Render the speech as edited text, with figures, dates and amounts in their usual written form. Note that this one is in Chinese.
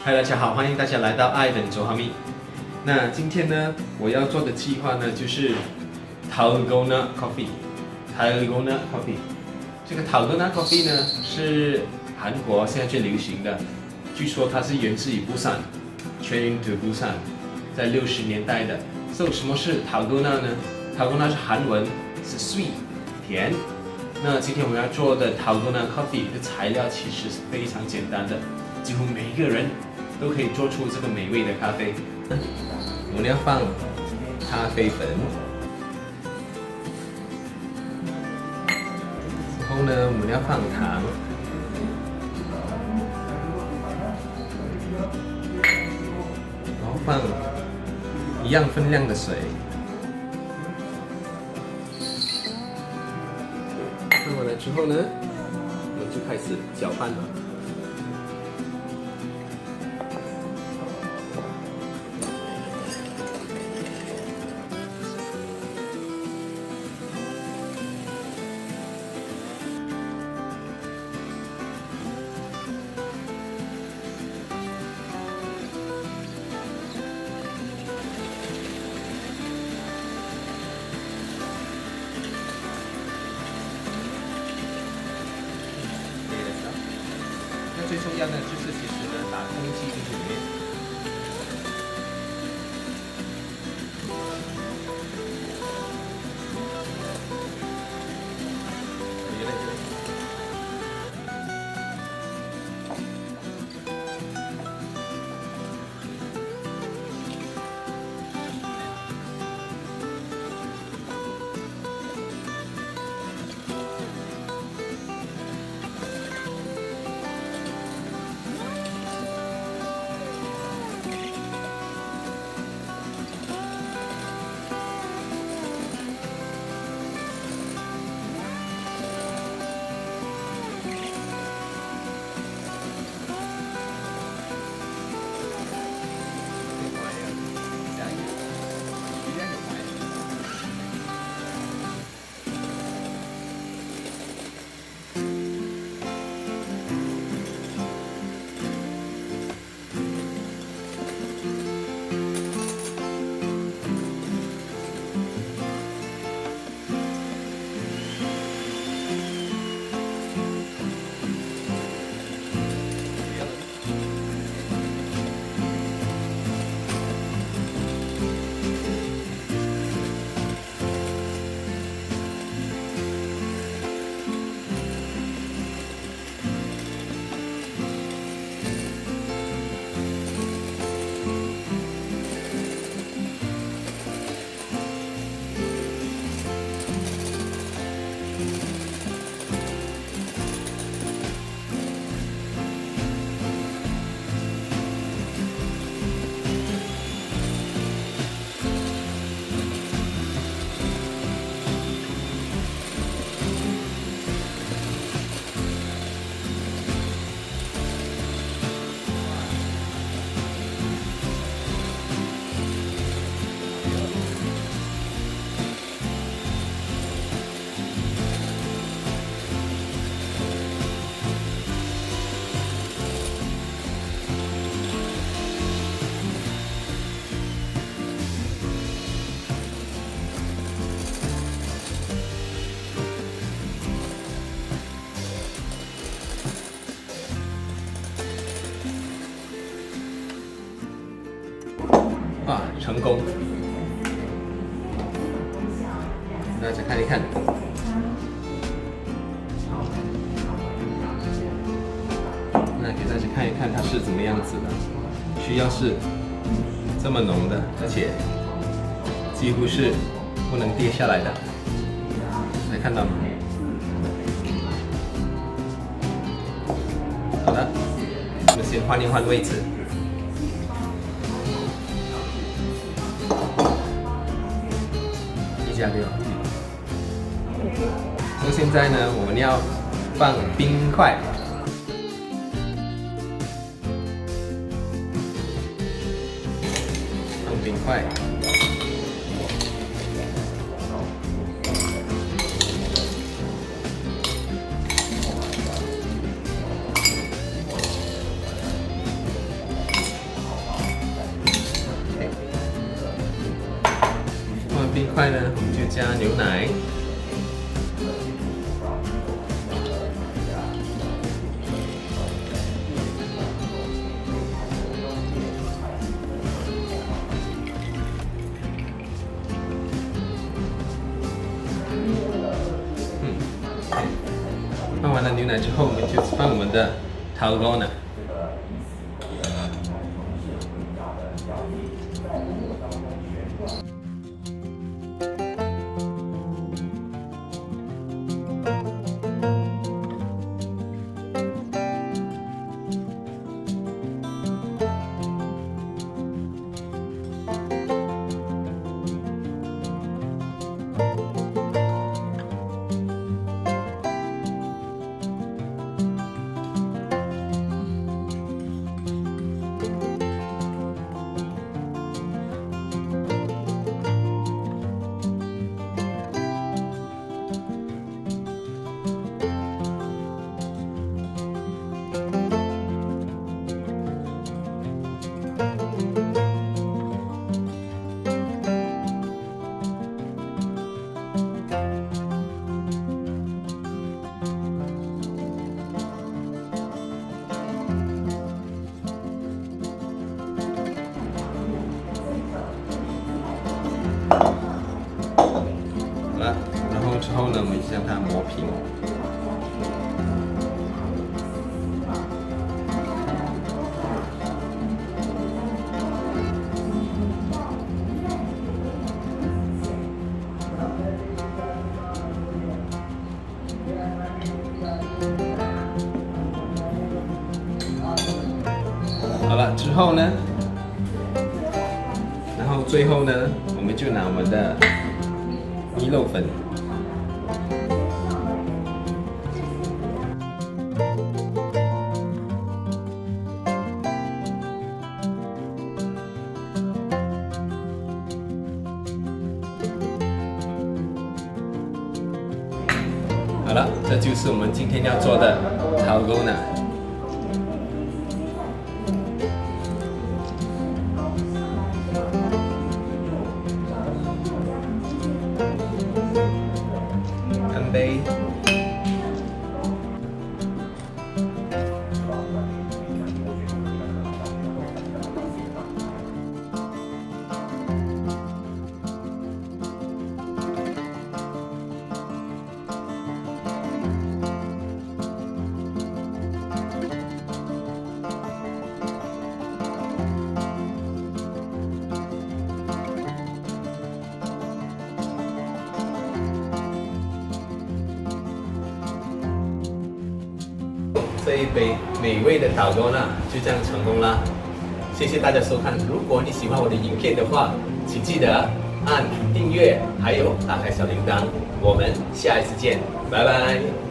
嗨，大家好，欢迎大家来到爱的走哈密。那今天呢，我要做的计划呢，就是 Dalgona Coffee。Dalgona Coffee， 这个 Dalgona Coffee 呢，是韩国现在最流行的。据说它是源自于釜山 ，Train to Busan， 在60年代的。So， 什么是 Dalgona 呢 ？Dalgona 是韩文，是 sweet 甜。那今天我们要做的 Dalgona Coffee 的材料其实是非常简单的，几乎每一个人都可以做出这个美味的咖啡。我们要放咖啡粉，然后呢，我们要放糖，然后放一样分量的水。放完了之后呢，我们就开始搅拌了。最重要的就是其实呢，打空气进去里面。成功！大家看一看，那给大家看一看它是怎么样子的。需要是这么浓的，而且几乎是不能跌下来的。大家看到吗？好了，我们先换一换位置。1+6。所以现在呢，我们要放冰块。放冰块。冰块呢，我们就加牛奶。放完了牛奶之后，我们就放我们的dalgona。好了，然后之后呢，我们将它磨平。好了之后呢，然后最后呢，我们就拿我们的米肉粉，好了，这就是我们今天要做的dalgona。干杯！这一杯美味的dalgona就这样成功啦！谢谢大家收看。如果你喜欢我的影片的话，请记得按订阅，还有打开小铃铛。我们下一次见，拜拜。